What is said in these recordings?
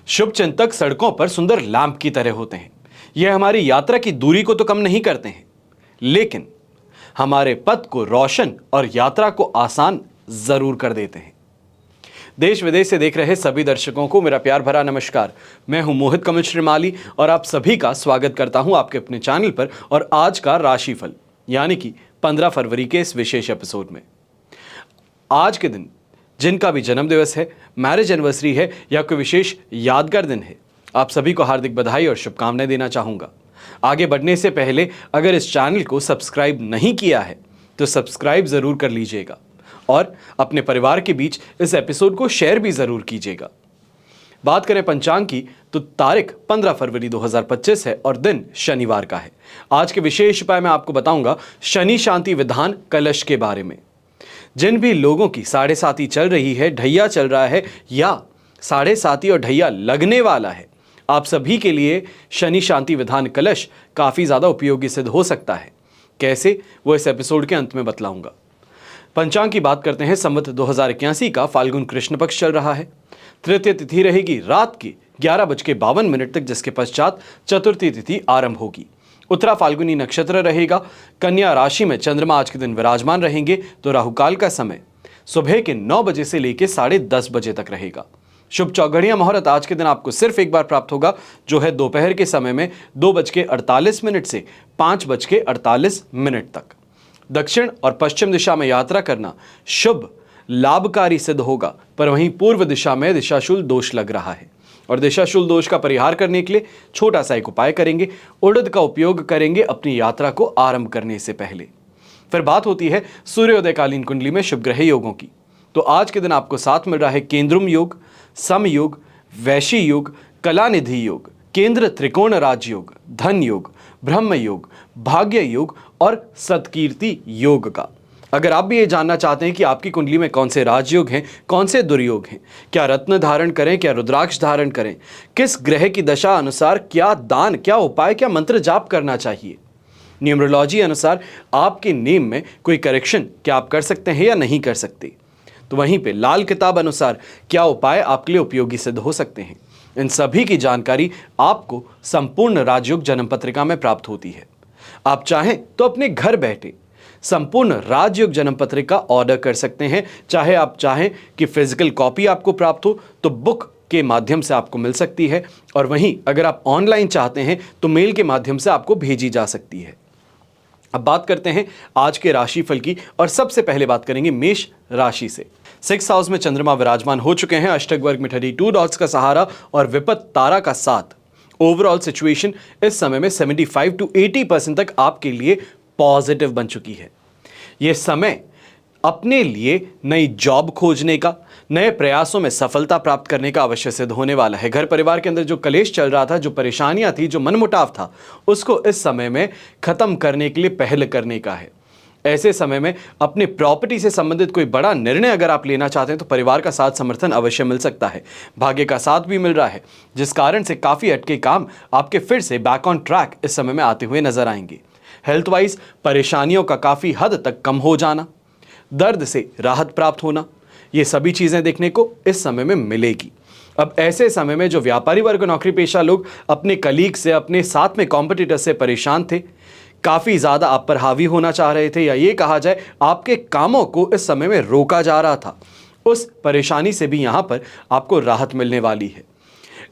शुभ चिंतक सड़कों पर सुंदर लैंप की तरह होते हैं। यह हमारी यात्रा की दूरी को तो कम नहीं करते हैं, लेकिन हमारे पथ को रोशन और यात्रा को आसान जरूर कर देते हैं। देश विदेश से देख रहे सभी दर्शकों को मेरा प्यार भरा नमस्कार। मैं हूं मोहित कमल श्रीमाली और आप सभी का स्वागत करता हूं आपके अपने चैनल पर और आज का राशिफल यानी कि 15 फरवरी के इस विशेष एपिसोड में। आज के दिन जिनका भी जन्म दिवस है, मैरिज एनिवर्सरी है या कोई विशेष यादगार दिन है, आप सभी को हार्दिक बधाई और शुभकामनाएं देना चाहूँगा। आगे बढ़ने से पहले अगर इस चैनल को सब्सक्राइब नहीं किया है तो सब्सक्राइब ज़रूर कर लीजिएगा और अपने परिवार के बीच इस एपिसोड को शेयर भी ज़रूर कीजिएगा। बात करें पंचांग की तो तारीख 15 फरवरी 2025 है और दिन शनिवार का है। आज के विशेष उपाय मैं आपको बताऊंगा शनि शांति विधान कलश के बारे में। जिन भी लोगों की साढ़े साती चल रही है, ढैया चल रहा है या साढ़े साती और ढैया लगने वाला है, आप सभी के लिए शनि शांति विधान कलश काफ़ी ज़्यादा उपयोगी सिद्ध हो सकता है। कैसे, वो इस एपिसोड के अंत में बतलाऊंगा। पंचांग की बात करते हैं। संवत 2081 का फाल्गुन कृष्ण पक्ष चल रहा है। तृतीय तिथि रहेगी रात की 11:52 तक, जिसके पश्चात चतुर्थी तिथि आरंभ होगी। उत्तरा फाल्गुनी नक्षत्र रहेगा। कन्या राशि में चंद्रमा आज के दिन विराजमान रहेंगे तो राहुकाल का समय सुबह के 9 बजे से लेकर 10:30 बजे तक रहेगा। शुभ चौघड़िया मुहूर्त आज के दिन आपको सिर्फ एक बार प्राप्त होगा, जो है दोपहर के समय में 2:48 से 5:48 तक। दक्षिण और पश्चिम दिशा में यात्रा करना शुभ लाभकारी सिद्ध होगा, पर वहीं पूर्व दिशा में दिशाशूल दोष लग रहा है और दिशाशूल दोष का परिहार करने के लिए छोटा सा एक उपाय करेंगे। उड़द का उपयोग करेंगे अपनी यात्रा को आरंभ करने से पहले। फिर बात होती है सूर्योदयकालीन कुंडली में शुभ ग्रह योगों की। तो आज के दिन आपको साथ मिल रहा है केंद्रुम योग, सम योग, वैशी योग, कलानिधि योग, केंद्र त्रिकोण राज योग, धन योग, ब्रह्म योग, भाग्य योग और सत्कीर्ति योग का। अगर आप भी ये जानना चाहते हैं कि आपकी कुंडली में कौन से राजयोग हैं, कौन से दुर्योग हैं, क्या रत्न धारण करें, क्या रुद्राक्ष धारण करें, किस ग्रह की दशा अनुसार क्या दान, क्या उपाय, क्या मंत्र जाप करना चाहिए, न्यूमरोलॉजी अनुसार आपके नेम में कोई करेक्शन क्या आप कर सकते हैं या नहीं कर सकते, तो वहीं पे लाल किताब अनुसार क्या उपाय आपके लिए उपयोगी सिद्ध हो सकते हैं, इन सभी की जानकारी आपको संपूर्ण राजयोग जन्म पत्रिका में प्राप्त होती है। आप चाहें तो अपने घर बैठे संपूर्ण राजयोग जन्म पत्रिका ऑर्डर कर सकते हैं। चाहे आप चाहें कि फिजिकल कॉपी आपको प्राप्त हो तो बुक के माध्यम से आपको मिल सकती है, और वहीं अगर आप ऑनलाइन चाहते हैं तो मेल के माध्यम से आपको भेजी जा सकती है। अब बात करते हैं आज के राशिफल की और सबसे पहले बात करेंगे मेष राशि से। 6th हाउस में चंद्रमा विराजमान हो चुके हैं। अष्टक वर्ग में 32 डॉट्स का सहारा और विपत तारा का साथ। ओवरऑल सिचुएशन इस समय में 75 to 80% तक आपके लिए पॉजिटिव बन चुकी है। यह समय अपने लिए नई जॉब खोजने का, नए प्रयासों में सफलता प्राप्त करने का अवश्य सिद्ध होने वाला है। घर परिवार के अंदर जो कलेश चल रहा था, जो परेशानियां थी, जो मनमुटाव था, उसको इस समय में खत्म करने के लिए पहल करने का है। ऐसे समय में अपने प्रॉपर्टी से संबंधित कोई बड़ा निर्णय अगर आप लेना चाहते हैं तो परिवार का साथ समर्थन अवश्य मिल सकता है। भाग्य का साथ भी मिल रहा है, जिस कारण से काफ़ी अटके काम आपके फिर से बैक ऑन ट्रैक इस समय में आते हुए नजर आएंगे। हेल्थ वाइज परेशानियों का काफ़ी हद तक कम हो जाना, दर्द से राहत प्राप्त होना, ये सभी चीज़ें देखने को इस समय में मिलेगी। अब ऐसे समय में जो व्यापारी वर्ग, नौकरी पेशा लोग अपने कलीग से, अपने साथ में कॉम्पिटिटर से परेशान थे, काफ़ी ज़्यादा आप पर हावी होना चाह रहे थे, या ये कहा जाए आपके कामों को इस समय में रोका जा रहा था, उस परेशानी से भी यहाँ पर आपको राहत मिलने वाली है।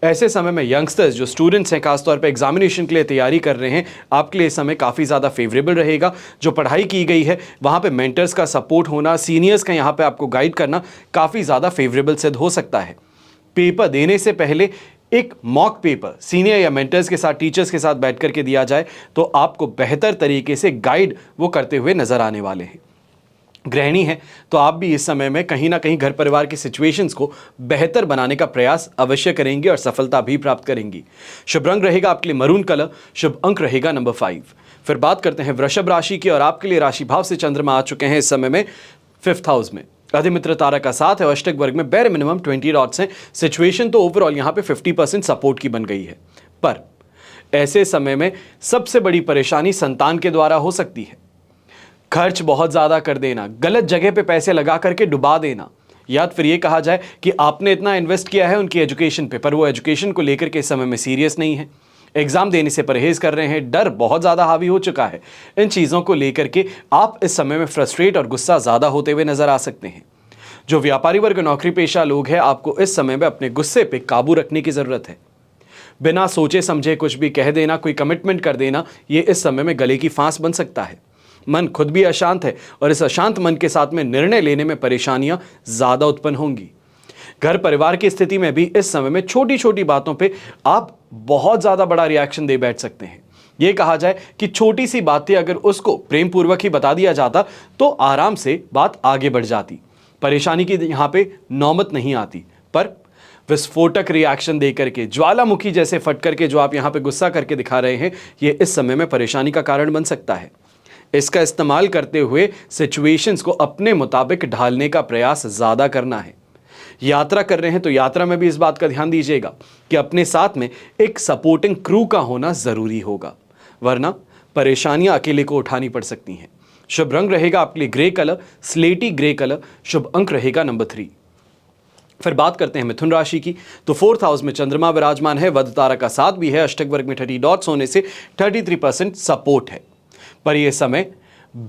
ऐसे समय में यंगस्टर्स जो स्टूडेंट्स हैं, खासतौर पे एग्जामिनेशन के लिए तैयारी कर रहे हैं, आपके लिए समय काफ़ी ज़्यादा फेवरेबल रहेगा। जो पढ़ाई की गई है वहाँ पे मेंटर्स का सपोर्ट होना, सीनियर्स का यहाँ पे आपको गाइड करना काफ़ी ज़्यादा फेवरेबल सिद्ध हो सकता है। पेपर देने से पहले एक मॉक पेपर सीनियर या मेंटर्स के साथ, टीचर्स के साथ बैठ करके दिया जाए तो आपको बेहतर तरीके से गाइड वो करते हुए नज़र आने वाले हैं। गृहिणी है तो आप भी इस समय में कहीं ना कहीं घर परिवार की सिचुएशंस को बेहतर बनाने का प्रयास अवश्य करेंगे और सफलता भी प्राप्त करेंगी। शुभ रंग रहेगा आपके लिए मरून कलर, शुभ अंक रहेगा नंबर 5। फिर बात करते हैं वृषभ राशि की और आपके लिए राशि भाव से चंद्रमा आ चुके हैं इस समय में 5th हाउस में। अधिमित्र तारा का साथ है। अष्टक वर्ग में बेर मिनिमम 20 डॉट्स हैं। सिचुएशन तो ओवरऑल यहाँ पे 50% सपोर्ट की बन गई है, पर ऐसे समय में सबसे बड़ी परेशानी संतान के द्वारा हो सकती है। खर्च बहुत ज़्यादा कर देना, गलत जगह पे पैसे लगा करके डुबा देना, या फिर ये कहा जाए कि आपने इतना इन्वेस्ट किया है उनकी एजुकेशन पे, पर वो एजुकेशन को लेकर के इस समय में सीरियस नहीं है, एग्जाम देने से परहेज कर रहे हैं, डर बहुत ज़्यादा हावी हो चुका है। इन चीज़ों को लेकर के आप इस समय में फ्रस्ट्रेट और गुस्सा ज़्यादा होते हुए नजर आ सकते हैं। जो व्यापारी वर्ग, नौकरी पेशा लोग हैं, आपको इस समय में अपने गुस्से पे काबू रखने की ज़रूरत है। बिना सोचे समझे कुछ भी कह देना, कोई कमिटमेंट कर देना, ये इस समय में गले की फांस बन सकता है। मन खुद भी अशांत है और इस अशांत मन के साथ में निर्णय लेने में परेशानियां ज़्यादा उत्पन्न होंगी। घर परिवार की स्थिति में भी इस समय में छोटी छोटी बातों पे आप बहुत ज़्यादा बड़ा रिएक्शन दे बैठ सकते हैं। ये कहा जाए कि छोटी सी बातें अगर उसको प्रेम पूर्वक ही बता दिया जाता तो आराम से बात आगे बढ़ जाती, परेशानी की यहाँ पे नौबत नहीं आती। पर विस्फोटक रिएक्शन देकर के, ज्वालामुखी जैसे फट करके जो आप यहाँ पे गुस्सा करके दिखा रहे हैं, ये इस समय में परेशानी का कारण बन सकता है। इसका इस्तेमाल करते हुए सिचुएशंस को अपने मुताबिक ढालने का प्रयास ज़्यादा करना है। यात्रा कर रहे हैं तो यात्रा में भी इस बात का ध्यान दीजिएगा कि अपने साथ में एक सपोर्टिंग क्रू का होना ज़रूरी होगा, वरना परेशानियां अकेले को उठानी पड़ सकती हैं। शुभ रंग रहेगा आपके लिए ग्रे कलर, स्लेटी ग्रे कलर। शुभ अंक रहेगा नंबर 3। फिर बात करते हैं मिथुन राशि की, तो 4th हाउस में चंद्रमा विराजमान है, वध तारा का 7 भी है, अष्टक वर्ग में 30 डॉट्स होने से 33% सपोर्ट है। पर यह समय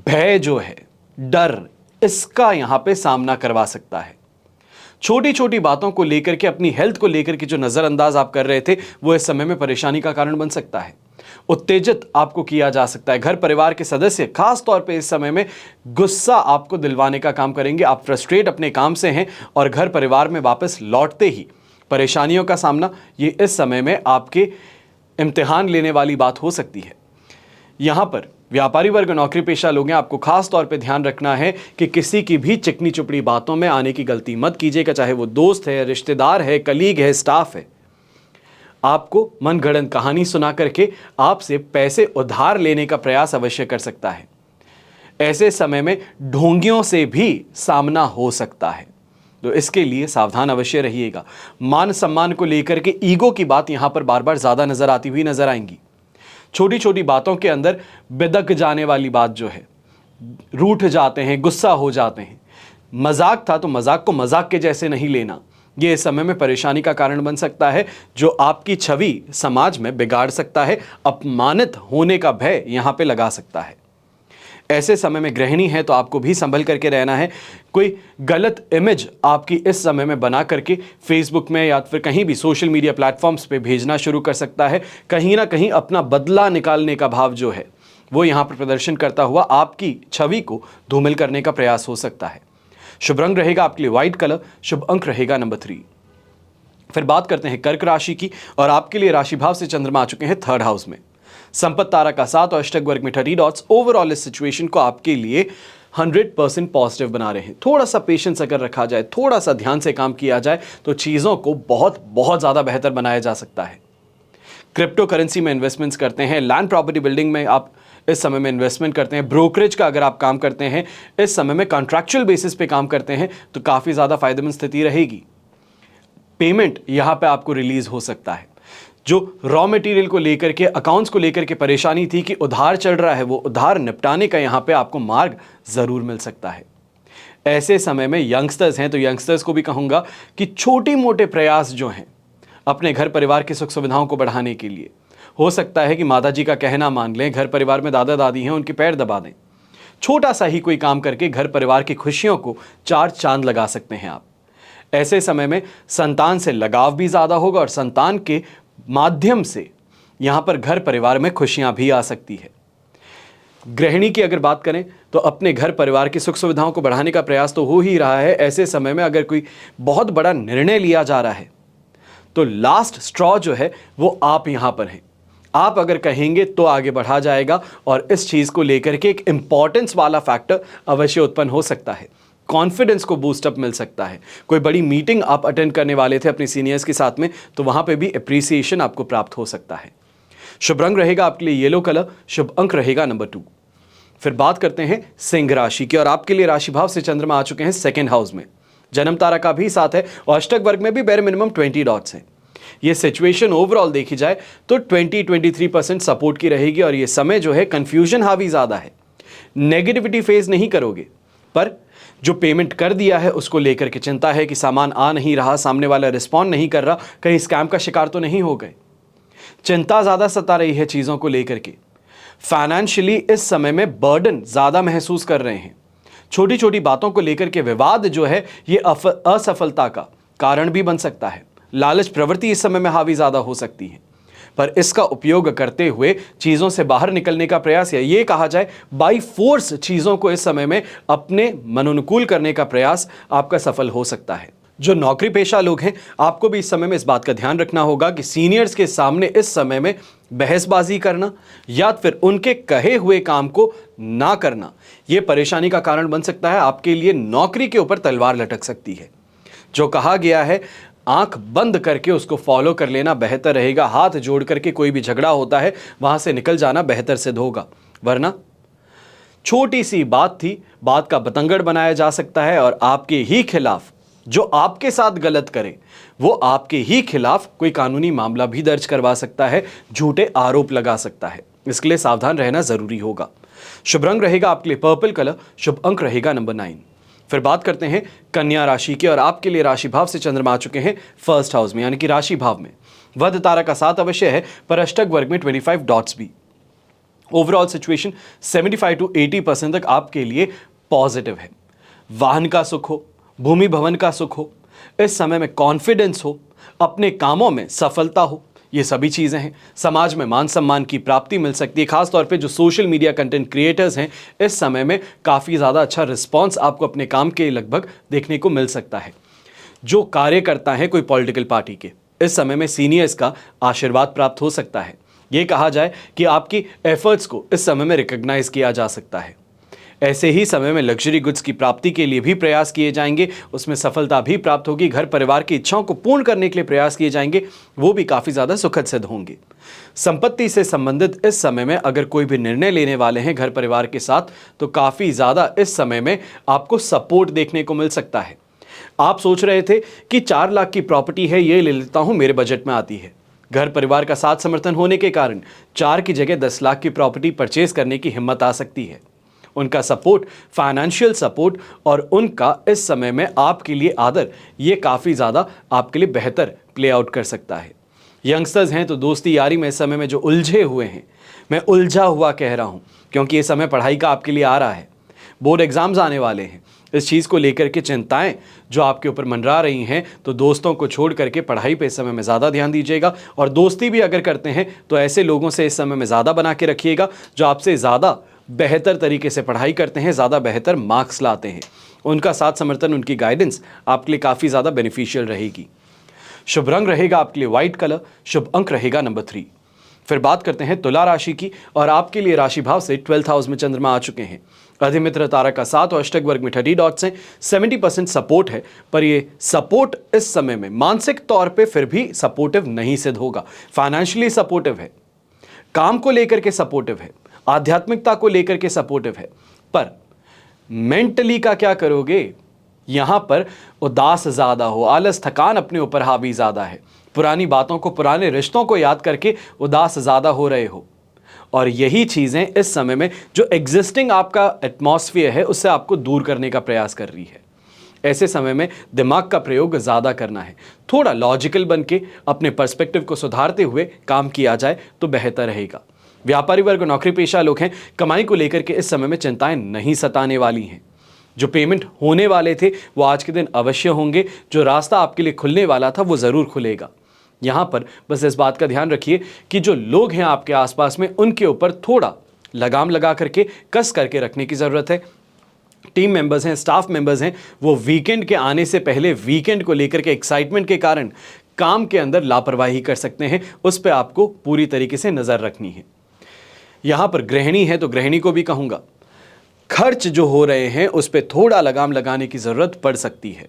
भय जो है, डर, इसका यहां पे सामना करवा सकता है। छोटी छोटी बातों को लेकर के, अपनी हेल्थ को लेकर के जो नजरअंदाज आप कर रहे थे, वो इस समय में परेशानी का कारण बन सकता है। उत्तेजित आपको किया जा सकता है। घर परिवार के सदस्य खास तौर पे इस समय में गुस्सा आपको दिलवाने का काम करेंगे। आप फ्रस्ट्रेट अपने काम से हैं और घर परिवार में वापस लौटते ही परेशानियों का सामना, ये इस समय में आपके इम्तिहान लेने वाली बात हो सकती है। यहाँ पर व्यापारी वर्ग, नौकरी पेशा लोग हैं, आपको खास तौर पे ध्यान रखना है कि किसी की भी चिकनी चुपड़ी बातों में आने की गलती मत कीजिएगा, चाहे वो दोस्त है, रिश्तेदार है, कलीग है, स्टाफ है। आपको मनगढ़ंत कहानी सुना करके आपसे पैसे उधार लेने का प्रयास अवश्य कर सकता है। ऐसे समय में ढोंगियों से भी सामना हो सकता है, तो इसके लिए सावधान अवश्य रहिएगा। मान सम्मान को लेकर के ईगो की बात यहां पर बार बार ज्यादा नजर आती हुई नजर आएंगी। छोटी छोटी बातों के अंदर बिदक जाने वाली बात जो है, रूठ जाते हैं, गुस्सा हो जाते हैं। मजाक था तो मजाक को मजाक के जैसे नहीं लेना, ये इस समय में परेशानी का कारण बन सकता है, जो आपकी छवि समाज में बिगाड़ सकता है, अपमानित होने का भय यहां पे लगा सकता है। ऐसे समय में गृहिणी है तो आपको भी संभल करके रहना है। कोई गलत इमेज आपकी इस समय में बना करके फेसबुक में या फिर कहीं भी सोशल मीडिया प्लेटफॉर्म्स पे भेजना शुरू कर सकता है। कहीं ना कहीं अपना बदला निकालने का भाव जो है वो यहाँ पर प्रदर्शन करता हुआ आपकी छवि को धूमिल करने का प्रयास हो सकता है। शुभ रंग रहेगा आपके लिए व्हाइट कलर। शुभ अंक रहेगा नंबर 3। फिर बात करते हैं कर्क राशि की, और आपके लिए राशि भाव से चंद्रमा आ चुके हैं 3rd हाउस में। संपत्ति तारा का 7 और अष्टक वर्ग में 30 डॉट्स ओवरऑल इस सिचुएशन को आपके लिए 100% पॉजिटिव बना रहे हैं। थोड़ा सा पेशेंस अगर रखा जाए, थोड़ा सा ध्यान से काम किया जाए तो चीज़ों को बहुत बहुत ज़्यादा बेहतर बनाया जा सकता है। क्रिप्टो करेंसी में इन्वेस्टमेंट्स करते हैं, लैंड प्रॉपर्टी बिल्डिंग में आप इस समय में इन्वेस्टमेंट करते हैं, ब्रोकरेज का अगर आप काम करते हैं, इस समय में कॉन्ट्रैक्चुअल बेसिस पे काम करते हैं, तो काफ़ी ज़्यादा फायदेमंद स्थिति रहेगी। पेमेंट यहाँ पे आपको रिलीज हो सकता है। जो रॉ मटेरियल को लेकर के, अकाउंट्स को लेकर के परेशानी थी कि उधार चल रहा है, वो उधार निपटाने का यहाँ पे आपको मार्ग ज़रूर मिल सकता है। ऐसे समय में यंगस्टर्स हैं तो यंगस्टर्स को भी कहूँगा कि छोटे मोटे प्रयास जो हैं अपने घर परिवार की सुख सुविधाओं को बढ़ाने के लिए, हो सकता है कि माता जी का कहना मान लें, घर परिवार में दादा दादी हैं उनके पैर दबा दें। छोटा सा ही कोई काम करके घर परिवार की खुशियों को 4 चांद लगा सकते हैं आप। ऐसे समय में संतान से लगाव भी ज़्यादा होगा और संतान के माध्यम से यहाँ पर घर परिवार में खुशियाँ भी आ सकती है। गृहिणी की अगर बात करें तो अपने घर परिवार की सुख सुविधाओं को बढ़ाने का प्रयास तो हो ही रहा है। ऐसे समय में अगर कोई बहुत बड़ा निर्णय लिया जा रहा है तो लास्ट स्ट्रॉ जो है वो आप यहाँ पर हैं। आप अगर कहेंगे तो आगे बढ़ा जाएगा और इस चीज़ को लेकर के एक इंपॉर्टेंस वाला फैक्टर अवश्य उत्पन्न हो सकता है। कॉन्फिडेंस को बूस्टअप मिल सकता है। कोई बड़ी मीटिंग आप अटेंड करने वाले थे अपने सीनियर्स के साथ में, तो वहाँ पे भी अप्रिसिएशन आपको प्राप्त हो सकता है। शुभ रंग रहेगा आपके लिए येलो कलर। शुभ अंक रहेगा नंबर 2। फिर बात करते हैं सिंह राशि की, और आपके लिए राशि भाव से चंद्रमा आ चुके हैं 2nd हाउस में। जन्म तारा का भी 7 है और अष्टक वर्ग में भी बेर मिनिमम 20 डॉट्स हैं। ये सिचुएशन ओवरऑल देखी जाए तो 20-23% सपोर्ट की रहेगी, और ये समय जो है कंफ्यूजन हावी ज़्यादा है। नेगेटिविटी फेस नहीं करोगे, पर जो पेमेंट कर दिया है उसको लेकर के चिंता है कि सामान आ नहीं रहा, सामने वाला रिस्पॉन्ड नहीं कर रहा, कहीं स्कैम का शिकार तो नहीं हो गए। चिंता ज़्यादा सता रही है चीज़ों को लेकर के। फाइनेंशियली इस समय में बर्डन ज़्यादा महसूस कर रहे हैं। छोटी छोटी बातों को लेकर के विवाद जो है ये असफलता का कारण भी बन सकता है। लालच प्रवृत्ति इस समय में हावी ज़्यादा हो सकती है, पर इसका उपयोग करते हुए चीज़ों से बाहर निकलने का प्रयास, या ये कहा जाए बाई फोर्स चीज़ों को इस समय में अपने मनोनुकूल करने का प्रयास आपका सफल हो सकता है। जो नौकरी पेशा लोग हैं, आपको भी इस समय में इस बात का ध्यान रखना होगा कि सीनियर्स के सामने इस समय में बहसबाजी करना या फिर उनके कहे हुए काम को ना करना, यह परेशानी का कारण बन सकता है। आपके लिए नौकरी के ऊपर तलवार लटक सकती है। जो कहा गया है आंख बंद करके उसको फॉलो कर लेना बेहतर रहेगा। हाथ जोड़ करके कोई भी झगड़ा होता है वहां से निकल जाना बेहतर सिद्ध होगा, वरना छोटी सी बात थी, बात का बतंगड़ बनाया जा सकता है और आपके ही खिलाफ, जो आपके साथ गलत करे वो आपके ही खिलाफ कोई कानूनी मामला भी दर्ज करवा सकता है, झूठे आरोप लगा सकता है। इसके लिए सावधान रहना जरूरी होगा। शुभ रंग रहेगा आपके लिए पर्पल कलर, शुभ अंक रहेगा नंबर 9। फिर बात करते हैं कन्या राशि की, और आपके लिए राशि भाव से चंद्रमा आ चुके हैं फर्स्ट हाउस में, यानी कि राशि भाव में। वध तारा का साथ अवश्य है, पर अष्टक वर्ग में 25 डॉट्स भी। ओवरऑल सिचुएशन 75 to 80% तक आपके लिए पॉजिटिव है। वाहन का सुख हो, भूमि भवन का सुख हो, इस समय में कॉन्फिडेंस हो, अपने कामों में सफलता हो, ये सभी चीज़ें हैं। समाज में मान सम्मान की प्राप्ति मिल सकती है। खासतौर पे जो सोशल मीडिया कंटेंट क्रिएटर्स हैं, इस समय में काफ़ी ज़्यादा अच्छा रिस्पॉन्स आपको अपने काम के लगभग देखने को मिल सकता है। जो कार्यकर्ता हैं कोई पॉलिटिकल पार्टी के, इस समय में सीनियर्स का आशीर्वाद प्राप्त हो सकता है। ये कहा जाए कि आपकी एफर्ट्स को इस समय में रिकॉग्नाइज किया जा सकता है। ऐसे ही समय में लग्जरी गुड्स की प्राप्ति के लिए भी प्रयास किए जाएंगे, उसमें सफलता भी प्राप्त होगी। घर परिवार की इच्छाओं को पूर्ण करने के लिए प्रयास किए जाएंगे, वो भी काफ़ी ज़्यादा सुखद सिद्ध होंगे। संपत्ति से संबंधित इस समय में अगर कोई भी निर्णय लेने वाले हैं घर परिवार के साथ, तो काफ़ी ज़्यादा इस समय में आपको सपोर्ट देखने को मिल सकता है। आप सोच रहे थे कि 4 लाख की प्रॉपर्टी है, ये ले लेता हूँ, मेरे बजट में आती है। घर परिवार का साथ समर्थन होने के कारण 4 की जगह 10 लाख की प्रॉपर्टी परचेज करने की हिम्मत आ सकती है। उनका सपोर्ट, फाइनेंशियल सपोर्ट और उनका इस समय में आपके लिए आदर, ये काफ़ी ज़्यादा आपके लिए बेहतर प्ले आउट कर सकता है। यंगस्टर्स हैं तो दोस्ती यारी में इस समय में जो उलझे हुए हैं, मैं उलझा हुआ कह रहा हूँ क्योंकि ये समय पढ़ाई का आपके लिए आ रहा है। बोर्ड एग्जाम्स आने वाले हैं, इस चीज़ को लेकर के चिंताएं जो आपके ऊपर मंडरा रही हैं, तो दोस्तों को छोड़ करके पढ़ाई पे इस समय में ज़्यादा ध्यान दीजिएगा। और दोस्ती भी अगर करते हैं तो ऐसे लोगों से इस समय में ज़्यादा बना के रखिएगा जो आपसे ज़्यादा बेहतर तरीके से पढ़ाई करते हैं, ज़्यादा बेहतर मार्क्स लाते हैं। उनका साथ समर्थन, उनकी गाइडेंस आपके लिए काफ़ी ज़्यादा बेनिफिशियल रहेगी। शुभ रंग रहेगा आपके लिए व्हाइट कलर, शुभ अंक रहेगा नंबर 3। फिर बात करते हैं तुला राशि की, और आपके लिए राशि भाव से 12th हाउस में चंद्रमा आ चुके हैं। अधिमित्र तारा का साथ और अष्टक वर्ग में 30 डॉट्स हैं। 70% सपोर्ट है, पर ये सपोर्ट इस समय में मानसिक तौर पे फिर भी सपोर्टिव नहीं सिद्ध होगा। फाइनेंशियली सपोर्टिव है, काम को लेकर के सपोर्टिव है, आध्यात्मिकता को लेकर के सपोर्टिव है, पर मेंटली का क्या करोगे? यहां पर उदास ज्यादा हो, आलस, थकान अपने ऊपर हावी ज्यादा है। पुरानी बातों को, पुराने रिश्तों को याद करके उदास ज्यादा हो रहे हो, और यही चीजें इस समय में जो एग्जिस्टिंग आपका एटमॉस्फेयर है उससे आपको दूर करने का प्रयास कर रही है। ऐसे समय में दिमाग का प्रयोग ज़्यादा करना है। थोड़ा लॉजिकल बन के अपने पर्सपेक्टिव को सुधारते हुए काम किया जाए तो बेहतर रहेगा। व्यापारी वर्ग, नौकरी पेशा लोग हैं, कमाई को लेकर के इस समय में चिंताएं नहीं सताने वाली हैं। जो पेमेंट होने वाले थे वो आज के दिन अवश्य होंगे। जो रास्ता आपके लिए खुलने वाला था वो ज़रूर खुलेगा। यहाँ पर बस इस बात का ध्यान रखिए कि जो लोग हैं आपके आसपास में, उनके ऊपर थोड़ा लगाम लगा करके, कस करके रखने की ज़रूरत है। टीम मेंबर्स हैं, स्टाफ मेंबर्स हैं, वो वीकेंड के आने से पहले वीकेंड को लेकर के एक्साइटमेंट के कारण काम के अंदर लापरवाही कर सकते हैं। उस पर आपको पूरी तरीके से नज़र रखनी है। यहाँ पर गृहिणी है तो गृहिणी को भी कहूँगा, खर्च जो हो रहे हैं उस पर थोड़ा लगाम लगाने की ज़रूरत पड़ सकती है।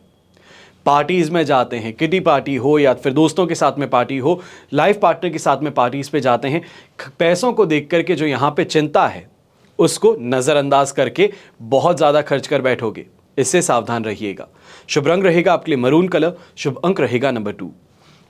पार्टीज़ में जाते हैं, किटी पार्टी हो या फिर दोस्तों के साथ में पार्टी हो, लाइफ पार्टनर के साथ में पार्टीज़ पे जाते हैं, पैसों को देख करके जो यहाँ पे चिंता है उसको नज़रअंदाज करके बहुत ज़्यादा खर्च कर बैठोगे, इससे सावधान रहिएगा। शुभ रंग रहेगा आपके लिए मरून कलर, शुभ अंक रहेगा नंबर 2।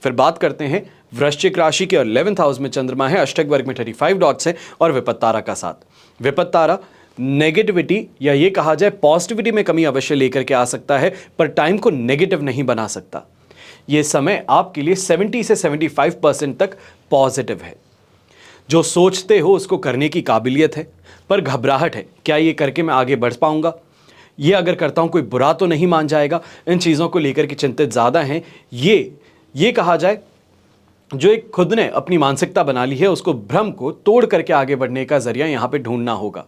फिर बात करते हैं वृश्चिक राशि के, और 11th हाउस में चंद्रमा है, अष्टक वर्ग में 35 डॉट्स है और विपत्त तारा का साथ। विपत्त तारा नेगेटिविटी या ये कहा जाए पॉजिटिविटी में कमी अवश्य लेकर के आ सकता है, पर टाइम को नेगेटिव नहीं बना सकता। ये समय आपके लिए 70 से 75% तक पॉजिटिव है। जो सोचते हो उसको करने की काबिलियत है, पर घबराहट है, क्या ये करके मैं आगे बढ़ पाऊंगा, ये अगर करता हूं कोई बुरा तो नहीं मान जाएगा, इन चीज़ों को लेकर के चिंतित ज़्यादा हैं। ये कहा जाए जो एक खुद ने अपनी मानसिकता बना ली है, उसको भ्रम को तोड़ करके आगे बढ़ने का जरिया यहां पे ढूंढना होगा।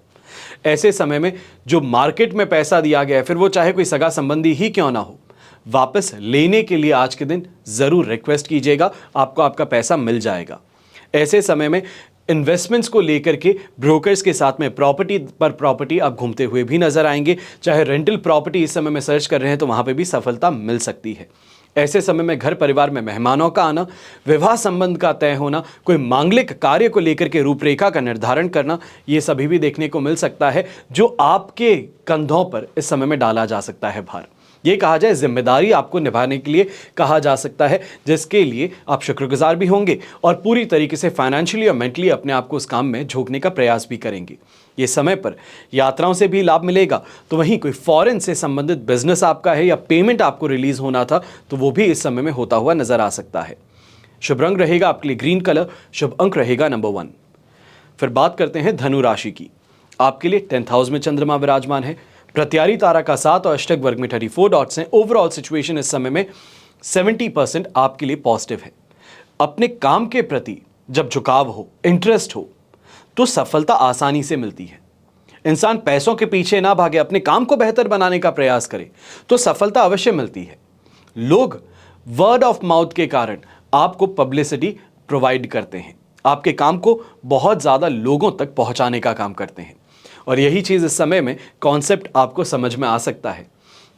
ऐसे समय में जो मार्केट में पैसा दिया गया है, फिर वो चाहे कोई सगा संबंधी ही क्यों ना हो, वापस लेने के लिए आज के दिन जरूर रिक्वेस्ट कीजिएगा, आपको आपका पैसा मिल जाएगा। ऐसे समय में इन्वेस्टमेंट्स को लेकर के ब्रोकर्स के साथ में प्रॉपर्टी पर प्रॉपर्टी आप घूमते हुए भी नजर आएंगे। चाहे रेंटल प्रॉपर्टी इस समय में सर्च कर रहे हैं तो वहां पे भी सफलता मिल सकती है। ऐसे समय में घर परिवार में मेहमानों का आना, विवाह संबंध का तय होना, कोई मांगलिक कार्य को लेकर के रूपरेखा का निर्धारण करना, ये सभी भी देखने को मिल सकता है, जो आपके कंधों पर इस समय में डाला जा सकता है भार। ये कहा जाए जिम्मेदारी आपको निभाने के लिए कहा जा सकता है, जिसके लिए आप शुक्रगुजार भी होंगे और पूरी तरीके से फाइनेंशियली और मेंटली अपने आप को उस काम में झोंकने का प्रयास भी करेंगे। ये समय पर यात्राओं से भी लाभ मिलेगा, तो वहीं कोई फॉरेन से संबंधित बिजनेस आपका है या पेमेंट आपको रिलीज होना था तो वो भी इस समय में होता हुआ नजर आ सकता है। शुभ रंग रहेगा आपके लिए ग्रीन कलर, शुभ अंक रहेगा नंबर 1। फिर बात करते हैं धनु राशि की। आपके लिए 10th हाउस में चंद्रमा विराजमान है, प्रत्यारी तारा का 7 और अष्टक वर्ग में 34 डॉट्स हैं। ओवरऑल सिचुएशन इस समय में 70% आपके लिए पॉजिटिव है। अपने काम के प्रति जब झुकाव हो, इंटरेस्ट हो, तो सफलता आसानी से मिलती है। इंसान पैसों के पीछे ना भागे, अपने काम को बेहतर बनाने का प्रयास करे तो सफलता अवश्य मिलती है। लोग वर्ड ऑफ माउथ के कारण आपको पब्लिसिटी प्रोवाइड करते हैं, आपके काम को बहुत ज्यादा लोगों तक पहुंचाने का काम करते हैं। और यही चीज इस समय में कॉन्सेप्ट आपको समझ में आ सकता है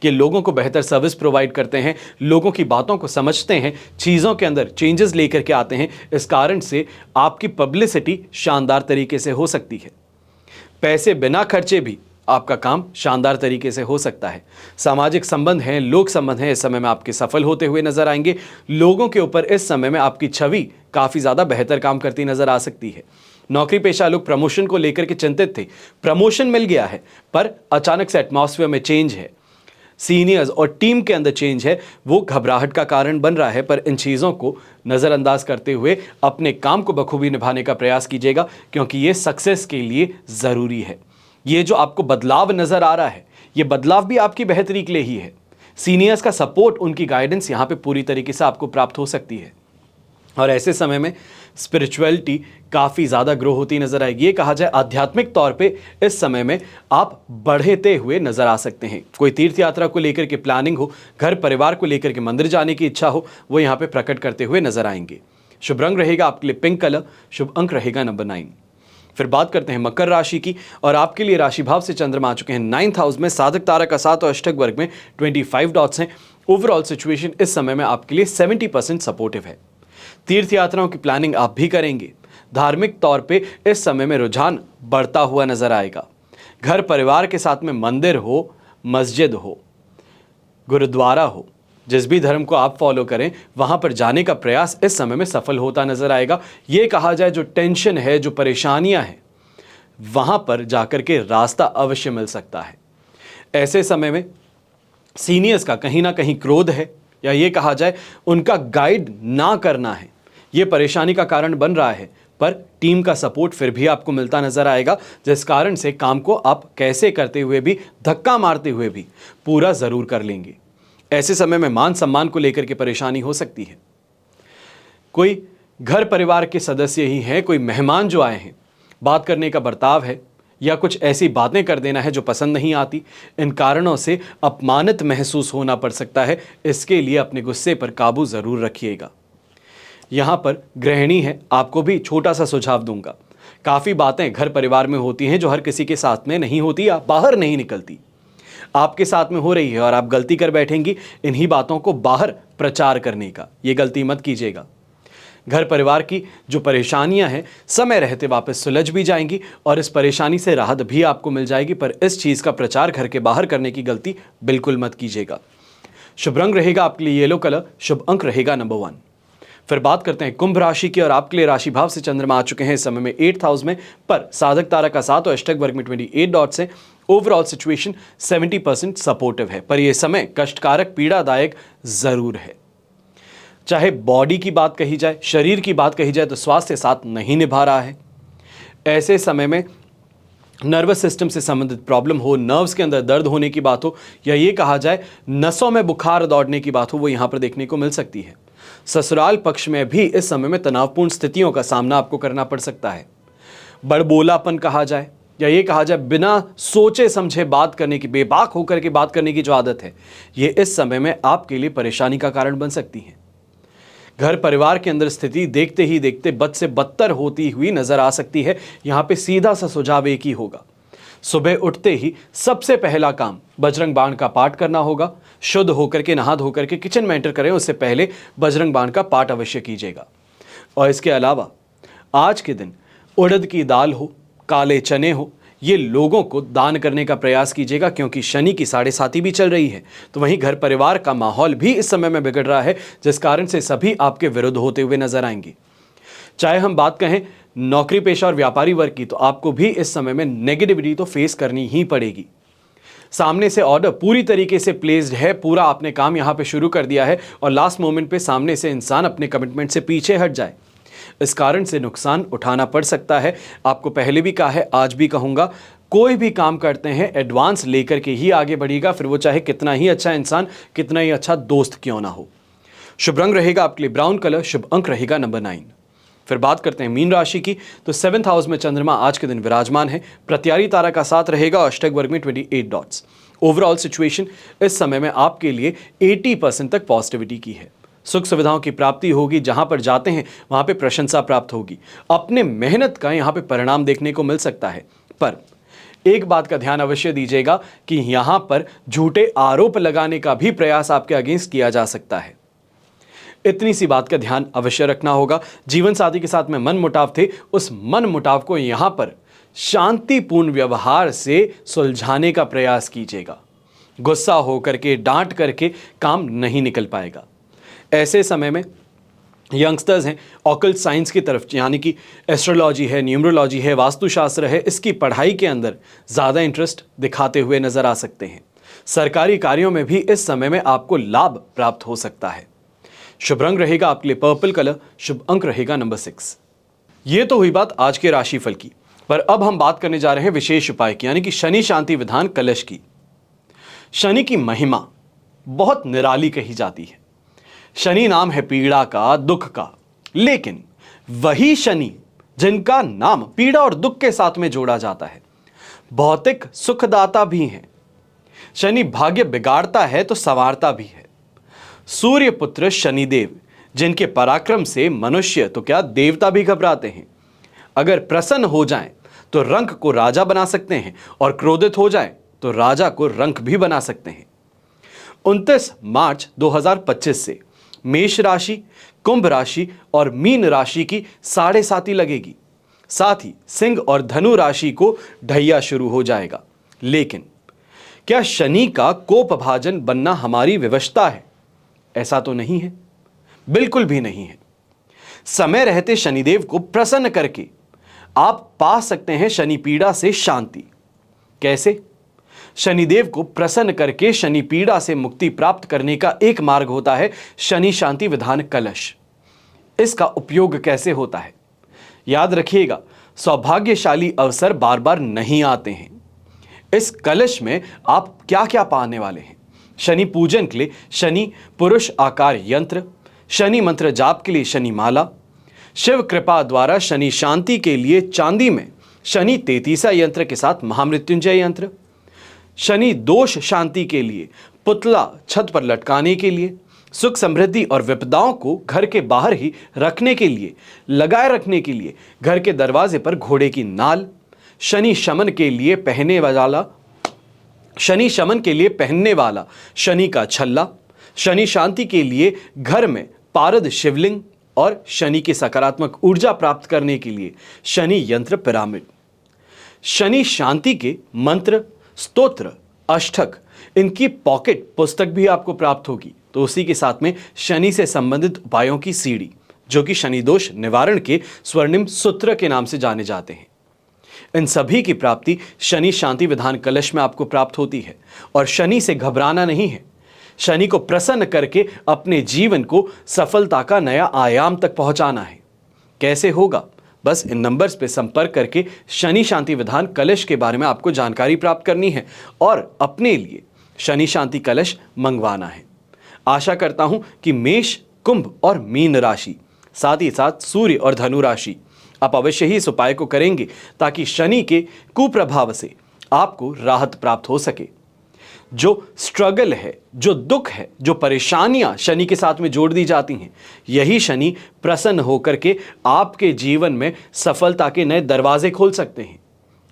कि लोगों को बेहतर सर्विस प्रोवाइड करते हैं, लोगों की बातों को समझते हैं, चीज़ों के अंदर चेंजेस लेकर के आते हैं। इस कारण से आपकी पब्लिसिटी शानदार तरीके से हो सकती है। पैसे बिना खर्चे भी आपका काम शानदार तरीके से हो सकता है। सामाजिक संबंध हैं, लोक संबंध हैं, इस समय में आपके सफल होते हुए नजर आएंगे। लोगों के ऊपर इस समय में आपकी छवि काफ़ी ज़्यादा बेहतर काम करती नजर आ सकती है। नौकरी पेशा लोग प्रमोशन को लेकर के चिंतित थे, प्रमोशन मिल गया है, पर अचानक से एटमॉस्फेयर में चेंज है, सीनियर्स और टीम के अंदर चेंज है, वो घबराहट का कारण बन रहा है। पर इन चीज़ों को नज़रअंदाज करते हुए अपने काम को बखूबी निभाने का प्रयास कीजिएगा, क्योंकि ये सक्सेस के लिए ज़रूरी है। ये जो आपको बदलाव नज़र आ रहा है, ये बदलाव भी आपकी बेहतरी के लिए ही है। सीनियर्स का सपोर्ट, उनकी गाइडेंस यहाँ पे पूरी तरीके से आपको प्राप्त हो सकती है। और ऐसे समय में स्पिरिचुअलिटी काफ़ी ज़्यादा ग्रो होती नजर आएगी। ये कहा जाए आध्यात्मिक तौर पे इस समय में आप बढ़ते हुए नजर आ सकते हैं। कोई तीर्थ यात्रा को लेकर के प्लानिंग हो, घर परिवार को लेकर के मंदिर जाने की इच्छा हो, वो यहाँ पे प्रकट करते हुए नजर आएंगे। शुभ रंग रहेगा आपके लिए पिंक कलर, शुभ अंक रहेगा नंबर 9। फिर बात करते हैं मकर राशि की, और आपके लिए राशि भाव से चंद्रमा आ चुके हैं 9th हाउस में, साधक तारा का 7 और अष्टक वर्ग में 25 डॉट्स हैं। ओवरऑल सिचुएशन इस समय में आपके लिए 70% सपोर्टिव है। तीर्थ यात्राओं की प्लानिंग आप भी करेंगे। धार्मिक तौर पे इस समय में रुझान बढ़ता हुआ नजर आएगा। घर परिवार के साथ में मंदिर हो, मस्जिद हो, गुरुद्वारा हो, जिस भी धर्म को आप फॉलो करें, वहां पर जाने का प्रयास इस समय में सफल होता नजर आएगा। ये कहा जाए जो टेंशन है, जो परेशानियां हैं, वहां पर जाकर के रास्ता अवश्य मिल सकता है। ऐसे समय में सीनियर्स का कहीं ना कहीं क्रोध है, या ये कहा जाए उनका गाइड ना करना है, ये परेशानी का कारण बन रहा है। पर टीम का सपोर्ट फिर भी आपको मिलता नजर आएगा, जिस कारण से काम को आप कैसे करते हुए भी, धक्का मारते हुए भी पूरा जरूर कर लेंगे। ऐसे समय में मान सम्मान को लेकर के परेशानी हो सकती है। कोई घर परिवार के सदस्य ही हैं, कोई मेहमान जो आए हैं, बात करने का बर्ताव है या कुछ ऐसी बातें कर देना है जो पसंद नहीं आती, इन कारणों से अपमानित महसूस होना पड़ सकता है। इसके लिए अपने गुस्से पर काबू जरूर रखिएगा। यहाँ पर गृहिणी है, आपको भी छोटा सा सुझाव दूंगा। काफ़ी बातें घर परिवार में होती हैं जो हर किसी के साथ में नहीं होती या बाहर नहीं निकलती, आपके साथ में हो रही है और आप गलती कर बैठेंगी इन्हीं बातों को बाहर प्रचार करने का। ये गलती मत कीजिएगा। घर परिवार की जो परेशानियां हैं समय रहते वापस सुलझ भी जाएंगी और इस परेशानी से राहत भी आपको मिल जाएगी, पर इस चीज़ का प्रचार घर के बाहर करने की गलती बिल्कुल मत कीजिएगा। शुभ रंग रहेगा आपके लिए येलो कलर, शुभ अंक रहेगा नंबर 1। फिर बात करते हैं कुंभ राशि की, और आपके लिए राशि भाव से चंद्रमा आ चुके हैं इस समय में 8th हाउस में, पर साधक तारा का 7 और अष्टक वर्ग में 28 डॉट्स है। ओवरऑल सिचुएशन 70% सपोर्टिव है, पर यह समय कष्टकारक पीड़ादायक जरूर है। चाहे बॉडी की बात कही जाए, शरीर की बात कही जाए, तो स्वास्थ्य साथ नहीं निभा रहा है। ऐसे समय में नर्वस सिस्टम से संबंधित प्रॉब्लम हो, नर्व्स के अंदर दर्द होने की बात हो, या ये कहा जाए नसों में बुखार दौड़ने की बात हो, वो यहां पर देखने को मिल सकती है। ससुराल पक्ष में भी इस समय में तनावपूर्ण स्थितियों का सामना आपको करना पड़ सकता है। बड़बोलापन कहा जाए, या ये कहा जाए बिना सोचे समझे बात करने की, बेबाक होकर के बात करने की जो आदत है, ये इस समय में आपके लिए परेशानी का कारण बन सकती है। घर परिवार के अंदर स्थिति देखते ही देखते बद से बदतर होती हुई नजर आ सकती है। यहां पे सीधा सा सुझाव एक ही होगा, सुबह उठते ही सबसे पहला काम बजरंग बाण का पाठ करना होगा। शुद्ध होकर के, नहा धोकर के किचन में एंटर करें, उससे पहले बजरंग बाण का पाठ अवश्य कीजिएगा। और इसके अलावा आज के दिन उड़द की दाल हो, काले चने हो, ये लोगों को दान करने का प्रयास कीजिएगा, क्योंकि शनि की 7.5 भी चल रही है। तो वहीं घर परिवार का माहौल भी इस समय में बिगड़ रहा है, जिस कारण से सभी आपके विरुद्ध होते हुए नजर आएंगे। चाहे हम बात कहें नौकरी पेशा और व्यापारी वर्ग की, तो आपको भी इस समय में नेगेटिविटी तो फेस करनी ही पड़ेगी। सामने से ऑर्डर पूरी तरीके से प्लेस्ड है, पूरा आपने काम यहां पे शुरू कर दिया है, और लास्ट मोमेंट पे सामने से इंसान अपने कमिटमेंट से पीछे हट जाए, इस कारण से नुकसान उठाना पड़ सकता है। आपको पहले भी कहा है, आज भी कहूंगा, कोई भी काम करते हैं एडवांस लेकर के ही आगे बढ़ेगा, फिर वो चाहे कितना ही अच्छा इंसान, कितना ही अच्छा दोस्त क्यों ना हो। शुभ रंग रहेगा आपके लिए ब्राउन कलर, शुभ अंक रहेगा नंबर 9। फिर बात करते हैं मीन राशि की, तो 7th हाउस में चंद्रमा आज के दिन विराजमान है। प्रत्यारी तारा का 7 रहेगा और अष्टक वर्ग में 28 डॉट्स। ओवरऑल सिचुएशन इस समय में आपके लिए 80% तक पॉजिटिविटी की है। सुख सुविधाओं की प्राप्ति होगी, जहां पर जाते हैं वहां पे प्रशंसा प्राप्त होगी, अपने मेहनत का यहां पे परिणाम देखने को मिल सकता है। पर एक बात का ध्यान अवश्य दीजिएगा कि यहां पर झूठे आरोप लगाने का भी प्रयास आपके अगेंस्ट किया जा सकता है। इतनी सी बात का ध्यान अवश्य रखना होगा। जीवन साथी के साथ में मन मुटाव थे, उस मन मुटाव को यहां पर शांतिपूर्ण व्यवहार से सुलझाने का प्रयास कीजिएगा। गुस्सा होकर के, डांट करके काम नहीं निकल पाएगा। ऐसे समय में यंगस्टर्स हैं, ऑकल्ट साइंस की तरफ, यानी कि एस्ट्रोलॉजी है, न्यूमरोलॉजी है, वास्तुशास्त्र है, इसकी पढ़ाई के अंदर ज़्यादा इंटरेस्ट दिखाते हुए नजर आ सकते हैं। सरकारी कार्यों में भी इस समय में आपको लाभ प्राप्त हो सकता है। शुभ रंग रहेगा आपके लिए पर्पल कलर, शुभ अंक रहेगा नंबर 6। ये तो हुई बात आज के राशिफल की, पर अब हम बात करने जा रहे हैं विशेष उपाय की, यानी कि शनि शांति विधान कलश की। शनि की महिमा बहुत निराली कही जाती है। शनि नाम है पीड़ा का, दुख का, लेकिन वही शनि जिनका नाम पीड़ा और दुख के साथ में जोड़ा जाता है, भौतिक सुखदाता भी हैं। शनि भाग्य बिगाड़ता है तो संवारता भी है। सूर्य पुत्र शनिदेव, जिनके पराक्रम से मनुष्य तो क्या देवता भी घबराते हैं। अगर प्रसन्न हो जाएं तो रंक को राजा बना सकते हैं, और क्रोधित हो जाएं तो राजा को रंक भी बना सकते हैं। 29 मार्च 2025 से मेष राशि, कुंभ राशि और मीन राशि की 7.5 लगेगी। साथ ही सिंह और धनु राशि को ढैया शुरू हो जाएगा। लेकिन क्या शनि का कोपभाजन बनना हमारी विवशता है? ऐसा तो नहीं है, बिल्कुल भी नहीं है। समय रहते शनिदेव को प्रसन्न करके आप पा सकते हैं शनि पीड़ा से शांति। कैसे? शनिदेव को प्रसन्न करके शनि पीड़ा से मुक्ति प्राप्त करने का एक मार्ग होता है शनि शांति विधान कलश। इसका उपयोग कैसे होता है? याद रखिएगा, सौभाग्यशाली अवसर बार बार नहीं आते हैं। इस कलश में आप क्या क्या पाने वाले हैं? शनि पूजन के लिए शनि पुरुष आकार यंत्र, शनि मंत्र जाप के लिए शनि माला, शिव कृपा द्वारा शनि शांति के लिए चांदी में शनि 33 यंत्र के साथ महामृत्युंजय यंत्र, शनि दोष शांति के लिए पुतला छत पर लटकाने के लिए, सुख समृद्धि और विपदाओं को घर के बाहर ही रखने के लिए, लगाए रखने के लिए घर के दरवाजे पर घोड़े की नाल, शनि शमन के लिए पहनने वाला शनि का छल्ला, शनि शांति के लिए घर में पारद शिवलिंग, और शनि की सकारात्मक ऊर्जा प्राप्त करने के लिए शनि यंत्र पिरामिड। शनि शांति के मंत्र, स्तोत्र, अष्टक, इनकी पॉकेट पुस्तक भी आपको प्राप्त होगी। तो उसी के साथ में शनि से संबंधित उपायों की सीडी, जो कि शनि दोष निवारण के स्वर्णिम सूत्र के नाम से जाने जाते हैं। इन सभी की प्राप्ति शनि शांति विधान कलश में आपको प्राप्त होती है। और शनि से घबराना नहीं है, शनि को प्रसन्न करके अपने जीवन को सफलता का नया आयाम तक पहुंचाना है। कैसे होगा? बस इन नंबर्स पे संपर्क करके शनि शांति विधान कलश के बारे में आपको जानकारी प्राप्त करनी है और अपने लिए शनि शांति कलश मंगवाना है। आशा करता हूं कि मेष, कुंभ और मीन राशि, साथ ही साथ सूर्य और धनु राशि आप अवश्य ही इस उपाय को करेंगे ताकि शनि के कुप्रभाव से आपको राहत प्राप्त हो सके। जो स्ट्रगल है, जो दुख है, जो परेशानियां शनि के साथ में जोड़ दी जाती हैं, यही शनि प्रसन्न होकर के आपके जीवन में सफलता के नए दरवाजे खोल सकते हैं।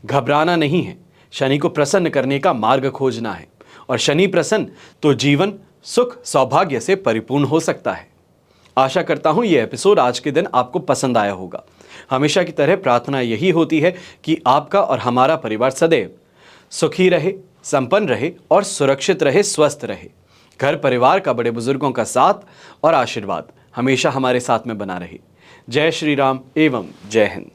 घबराना नहीं है, शनि को प्रसन्न करने का मार्ग खोजना है और शनि प्रसन्न तो जीवन सुख सौभाग्य से परिपूर्ण हो सकता है। आशा करता हूं यह एपिसोड आज के दिन आपको पसंद आया होगा। हमेशा की तरह प्रार्थना यही होती है कि आपका और हमारा परिवार सदैव सुखी रहे, संपन्न रहे और सुरक्षित रहे, स्वस्थ रहे। घर परिवार का, बड़े बुजुर्गों का साथ और आशीर्वाद हमेशा हमारे साथ में बना रहे। जय श्री राम एवं जय हिंद।